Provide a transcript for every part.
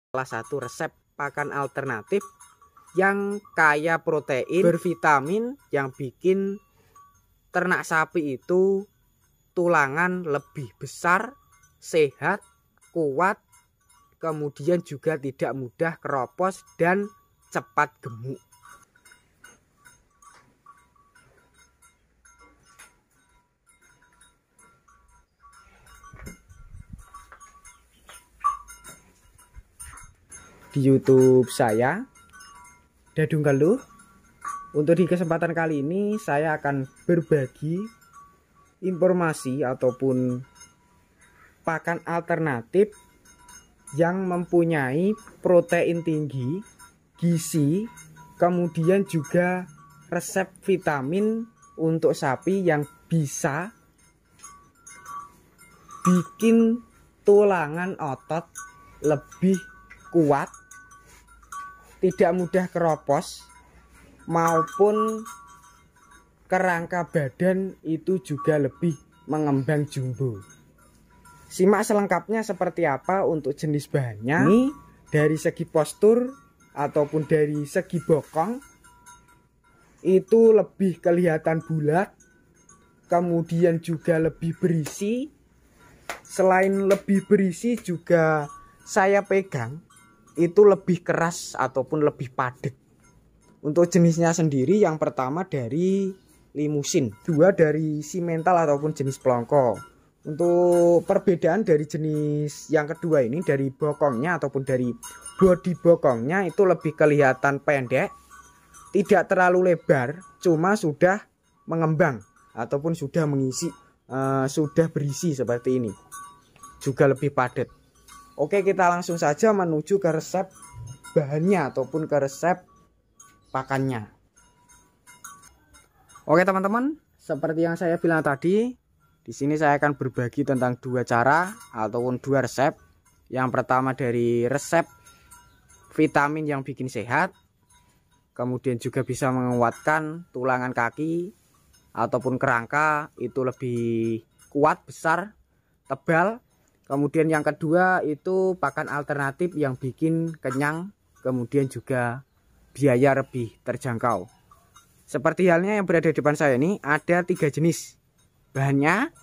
salah satu resep pakan alternatif yang kaya protein, bervitamin, yang bikin ternak sapi itu tulangan lebih besar, sehat, kuat, kemudian juga tidak mudah keropos dan cepat gemuk. Di YouTube saya, Dadung Keluh. Untuk di kesempatan kali ini saya akan berbagi informasi ataupun pakan alternatif yang mempunyai protein tinggi, gizi, kemudian juga resep vitamin untuk sapi yang bisa bikin tulangan otot lebih kuat, tidak mudah keropos, maupun kerangka badan itu juga lebih mengembang jumbo. Simak selengkapnya seperti apa untuk jenis bahannya. Ini dari segi postur ataupun dari segi bokong itu lebih kelihatan bulat, kemudian juga lebih berisi. Selain lebih berisi juga saya pegang itu lebih keras ataupun lebih padat. Untuk jenisnya sendiri, yang pertama dari limusin, dua dari simental ataupun jenis pelongko. Untuk perbedaan dari jenis yang kedua ini, dari bokongnya ataupun dari bodi bokongnya itu lebih kelihatan pendek, tidak terlalu lebar, cuma sudah mengembang ataupun sudah mengisi, sudah berisi seperti ini, juga lebih padat. Oke, kita langsung saja menuju ke resep bahannya ataupun ke resep pakannya. Oke teman-teman, seperti yang saya bilang tadi, di sini saya akan berbagi tentang dua cara ataupun dua resep. Yang pertama dari resep vitamin yang bikin sehat, kemudian juga bisa menguatkan tulangan kaki ataupun kerangka itu lebih kuat, besar, tebal. Kemudian yang kedua itu pakan alternatif yang bikin kenyang, kemudian juga biaya lebih terjangkau. Seperti halnya yang berada di depan saya ini, ada 3 jenis bahannya.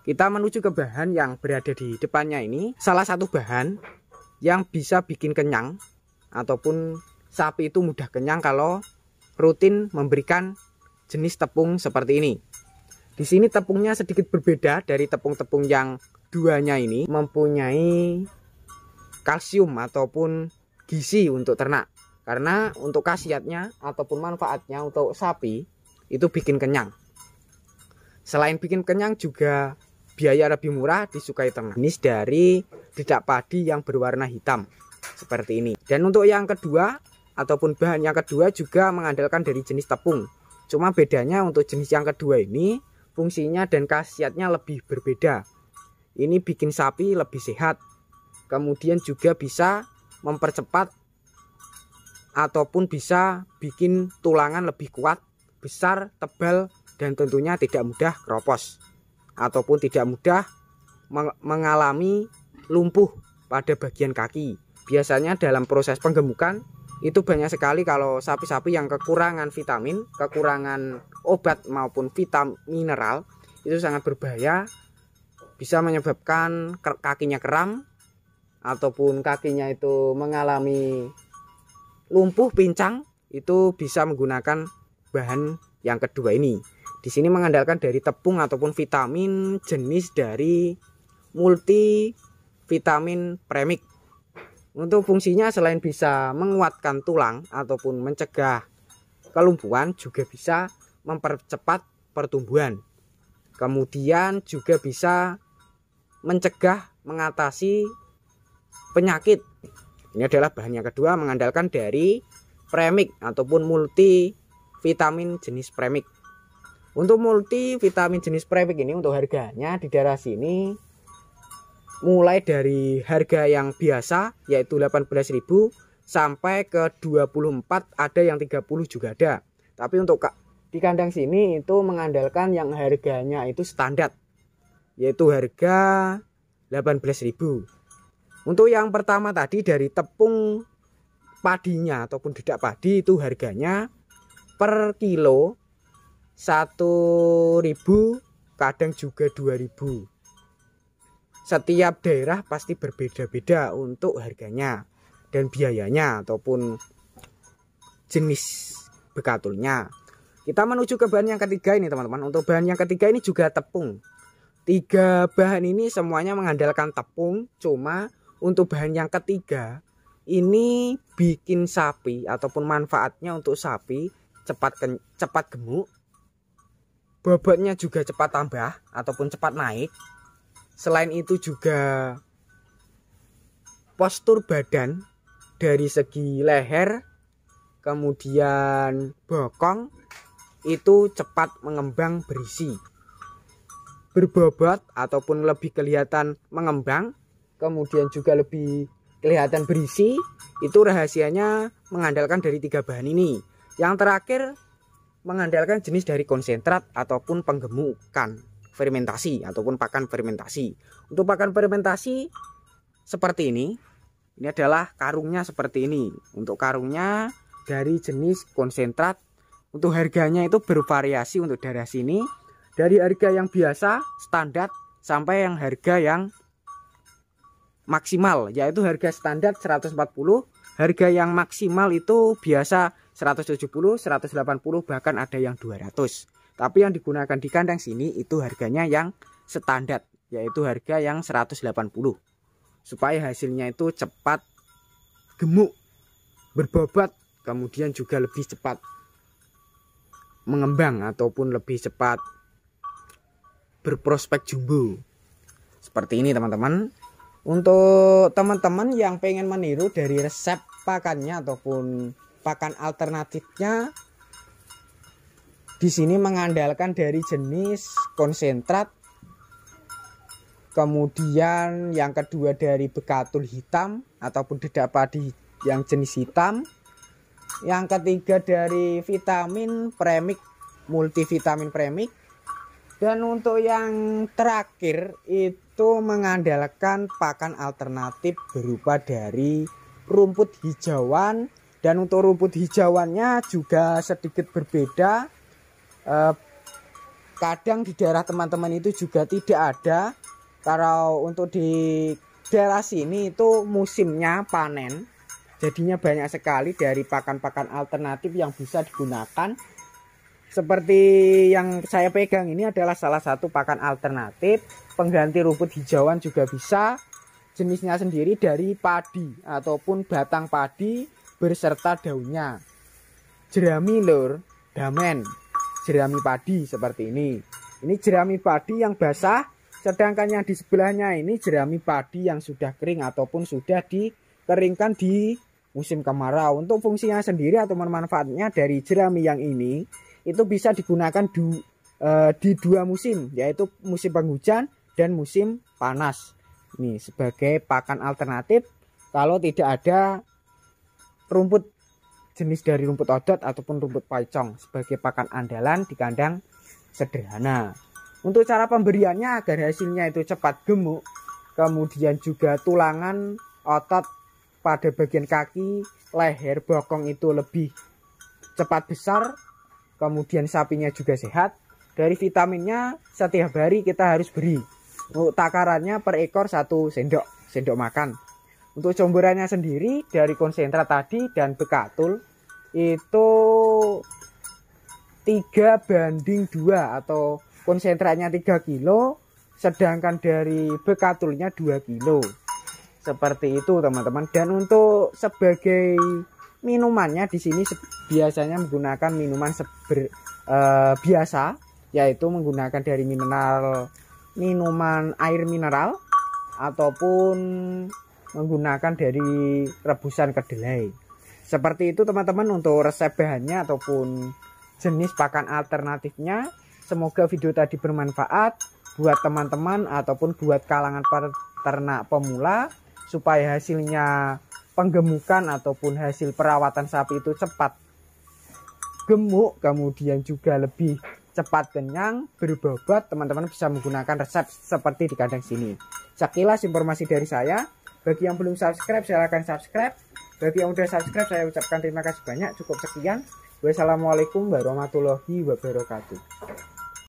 Kita menuju ke bahan yang berada di depannya ini. Salah satu bahan yang bisa bikin kenyang ataupun sapi itu mudah kenyang kalau rutin memberikan jenis tepung seperti ini. Di sini tepungnya sedikit berbeda dari tepung-tepung yang duanya ini, mempunyai kalsium ataupun gizi untuk ternak. Karena untuk khasiatnya ataupun manfaatnya untuk sapi itu bikin kenyang. Selain bikin kenyang juga biaya lebih murah, disukai ternak. Jenis dari dedak padi yang berwarna hitam seperti ini. Dan untuk yang kedua ataupun bahan yang kedua juga mengandalkan dari jenis tepung. Cuma bedanya untuk jenis yang kedua ini fungsinya dan khasiatnya lebih berbeda. Ini bikin sapi lebih sehat, kemudian juga bisa mempercepat ataupun bisa bikin tulangan lebih kuat, besar, tebal, dan tentunya tidak mudah keropos ataupun tidak mudah mengalami lumpuh pada bagian kaki. Biasanya dalam proses penggemukan itu banyak sekali kalau sapi-sapi yang kekurangan vitamin, kekurangan obat maupun vitamin mineral, itu sangat berbahaya, bisa menyebabkan kakinya kram ataupun kakinya itu mengalami lumpuh, pincang. Itu bisa menggunakan bahan yang kedua ini. Di sini mengandalkan dari tepung ataupun vitamin jenis dari multivitamin premix. Untuk fungsinya selain bisa menguatkan tulang ataupun mencegah kelumpuhan, juga bisa mempercepat pertumbuhan. Kemudian juga bisa mencegah, mengatasi penyakit. Ini adalah bahan yang kedua, mengandalkan dari premix ataupun multivitamin jenis premix. Untuk multivitamin jenis premix ini untuk harganya di daerah sini mulai dari harga yang biasa yaitu 18.000 sampai ke 24, ada yang 30 juga ada. Tapi untuk di kandang sini itu mengandalkan yang harganya itu standar, yaitu harga 18.000. Untuk yang pertama tadi dari tepung padinya ataupun dedak padi itu harganya per kilo 1.000, kadang juga 2.000. Setiap daerah pasti berbeda-beda untuk harganya dan biayanya ataupun jenis bekatulnya. Kita menuju ke bahan yang ketiga ini teman-teman. Untuk bahan yang ketiga ini juga tepung. 3 bahan ini semuanya mengandalkan tepung, cuma untuk bahan yang ketiga ini bikin sapi ataupun manfaatnya untuk sapi cepat gemuk, bobotnya juga cepat tambah ataupun cepat naik. Selain itu juga postur badan dari segi leher kemudian bokong itu cepat mengembang berisi, berbobot ataupun lebih kelihatan mengembang, kemudian juga lebih kelihatan berisi. Itu rahasianya mengandalkan dari 3 bahan ini. Yang terakhir mengandalkan jenis dari konsentrat ataupun penggemukan fermentasi ataupun pakan fermentasi. Untuk pakan fermentasi seperti ini adalah karungnya seperti ini. Untuk karungnya dari jenis konsentrat. Untuk harganya itu bervariasi untuk daerah sini, dari harga yang biasa standar sampai yang harga yang maksimal, yaitu harga standar 140, harga yang maksimal itu biasa 170, 180, bahkan ada yang 200. Tapi yang digunakan di kandang sini itu harganya yang standar, yaitu harga yang 180, supaya hasilnya itu cepat gemuk, berbobot, kemudian juga lebih cepat mengembang ataupun lebih cepat berprospek jumbo. Seperti ini teman-teman. Untuk teman-teman yang pengen meniru dari resep pakannya ataupun pakan alternatifnya, di sini mengandalkan dari jenis konsentrat, kemudian yang kedua dari bekatul hitam ataupun dedak padi yang jenis hitam, yang ketiga dari vitamin premix, multivitamin premix, dan untuk yang terakhir itu mengandalkan pakan alternatif berupa dari rumput hijauan. Dan untuk rumput hijauannya juga sedikit berbeda. Kadang di daerah teman-teman itu juga tidak ada. Kalau untuk di daerah sini itu musimnya panen, jadinya banyak sekali dari pakan-pakan alternatif yang bisa digunakan. Seperti yang saya pegang ini adalah salah satu pakan alternatif pengganti rumput hijauan juga bisa. Jenisnya sendiri dari padi ataupun batang padi berserta daunnya. Jerami lur, damen, jerami padi seperti ini. Ini jerami padi yang basah, sedangkan yang di sebelahnya ini jerami padi yang sudah kering ataupun sudah dikeringkan di musim kemarau. Untuk fungsinya sendiri atau manfaatnya dari jerami yang ini itu bisa digunakan di 2 musim, yaitu musim penghujan dan musim panas. Ini sebagai pakan alternatif kalau tidak ada rumput jenis dari rumput odot ataupun rumput paicong, sebagai pakan andalan di kandang sederhana. Untuk cara pemberiannya agar hasilnya itu cepat gemuk, kemudian juga tulangan otot pada bagian kaki, leher, bokong itu lebih cepat besar, kemudian sapinya juga sehat. Dari vitaminnya setiap hari kita harus beri. Untuk takarannya per ekor 1 sendok makan. Untuk comborannya sendiri dari konsentrat tadi dan bekatul itu 3:2 atau konsentratnya 3 kilo, sedangkan dari bekatulnya 2 kilo. Seperti itu teman-teman. Dan untuk sebagai minumannya di sini biasanya menggunakan minuman biasa, yaitu menggunakan dari minuman air mineral ataupun menggunakan dari rebusan kedelai. Seperti itu teman-teman untuk resep bahannya ataupun jenis pakan alternatifnya. Semoga video tadi bermanfaat buat teman-teman ataupun buat kalangan peternak pemula, supaya hasilnya penggemukan ataupun hasil perawatan sapi itu cepat gemuk, kemudian juga lebih cepat kenyang, berbobot. Teman-teman bisa menggunakan resep seperti di kandang sini. Sekilas informasi dari saya. Bagi yang belum subscribe, silahkan subscribe. Bagi yang udah subscribe, saya ucapkan terima kasih banyak. Cukup sekian. Wassalamualaikum warahmatullahi wabarakatuh.